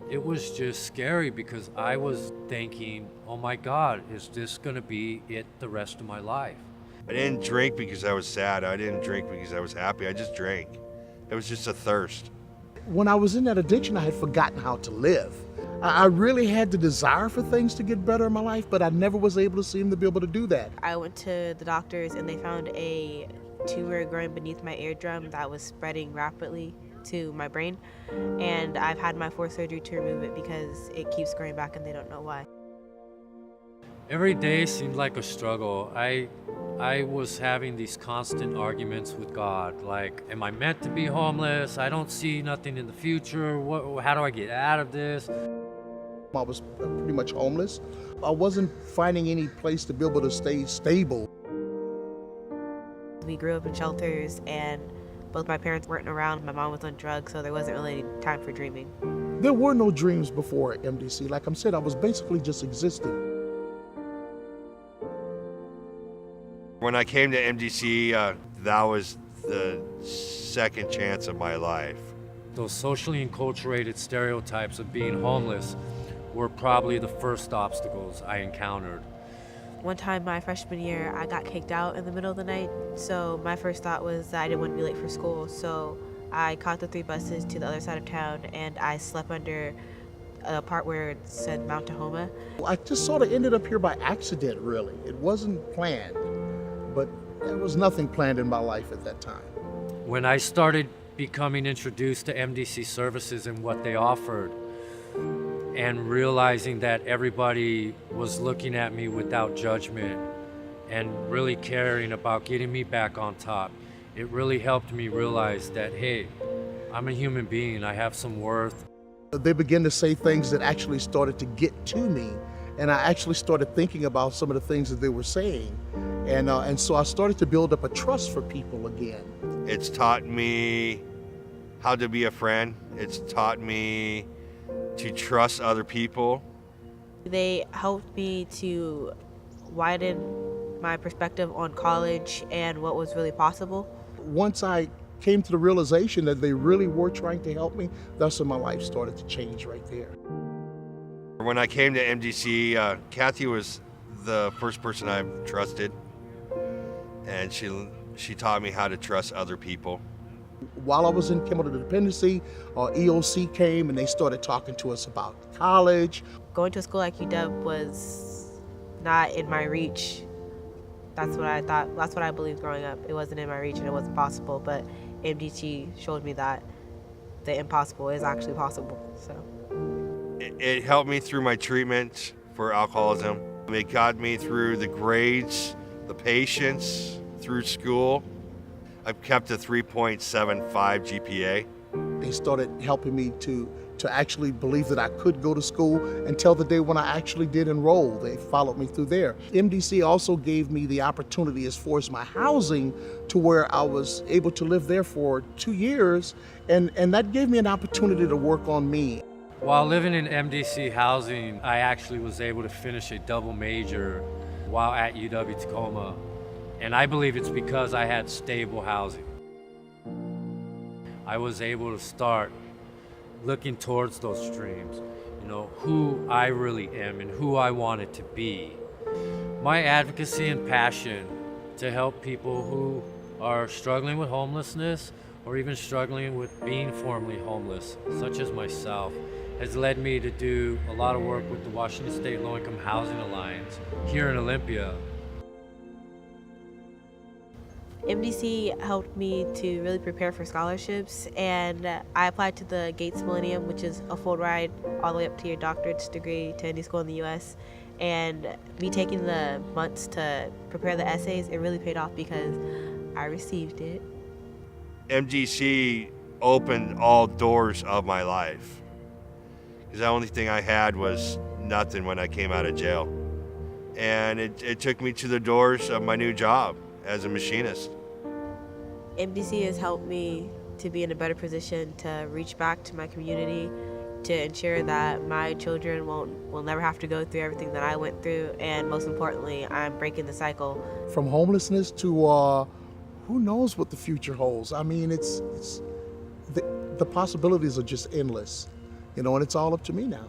It was just scary because I was thinking, oh my God, is this gonna be it the rest of my life? I didn't drink because I was sad. I didn't drink because I was happy. I just drank. It was just a thirst. When I was in that addiction, I had forgotten how to live. I really had the desire for things to get better in my life, but I never was able to seem to be able to do that. I went to the doctors and they found a tumor growing beneath my eardrum that was spreading rapidly to my brain. And I've had my fourth surgery to remove it because it keeps growing back and they don't know why. Every day seemed like a struggle. I was having these constant arguments with God, like, am I meant to be homeless? I don't see nothing in the future. How do I get out of this? I was pretty much homeless. I wasn't finding any place to be able to stay stable. We grew up in shelters and both my parents weren't around. My mom was on drugs, so there wasn't really any time for dreaming. There were no dreams before MDC. Like I said, I was basically just existing. When I came to MDC, that was the second chance of my life. Those socially enculturated stereotypes of being homeless were probably the first obstacles I encountered. One time my freshman year, I got kicked out in the middle of the night, so my first thought was that I didn't want to be late for school, so I caught the 3 buses to the other side of town and I slept under a part where it said Mount Tahoma. I just sort of ended up here by accident, really. It wasn't planned, but there was nothing planned in my life at that time. When I started becoming introduced to MDC services and what they offered, and realizing that everybody was looking at me without judgment and really caring about getting me back on top, it really helped me realize that, hey, I'm a human being, I have some worth. They began to say things that actually started to get to me, and I actually started thinking about some of the things that they were saying. And so I started to build up a trust for people again. It's taught me how to be a friend. It's taught me to trust other people. They helped me to widen my perspective on college and what was really possible. Once I came to the realization that they really were trying to help me, that's when my life started to change right there. When I came to MDC, Kathy was the first person I trusted, and she taught me how to trust other people. While I was in chemical dependency, EOC came and they started talking to us about college. Going to a school like UW was not in my reach. That's what I thought, that's what I believed growing up. It wasn't in my reach and it wasn't possible, but MDC showed me that the impossible is actually possible. So It helped me through my treatment for alcoholism. It got me through the grades, the patience, through school. I've kept a 3.75 GPA. They started helping me to actually believe that I could go to school until the day when I actually did enroll. They followed me through there. MDC also gave me the opportunity as far as my housing to where I was able to live there for 2 years, and that gave me an opportunity to work on me. While living in MDC housing, I actually was able to finish a double major while at UW-Tacoma. And I believe it's because I had stable housing. I was able to start looking towards those dreams, who I really am and who I wanted to be. My advocacy and passion to help people who are struggling with homelessness or even struggling with being formerly homeless, such as myself, has led me to do a lot of work with the Washington State Low-Income Housing Alliance here in Olympia. MDC helped me to really prepare for scholarships, and I applied to the Gates Millennium, which is a full ride all the way up to your doctorate's degree to any school in the US. And me taking the months to prepare the essays, it really paid off because I received it. MDC opened all doors of my life, because the only thing I had was nothing when I came out of jail. And it took me to the doors of my new job as a machinist. MDC has helped me to be in a better position to reach back to my community, to ensure that my children will never have to go through everything that I went through, and most importantly, I'm breaking the cycle. From homelessness to who knows what the future holds. I mean, the possibilities are just endless. and it's all up to me now.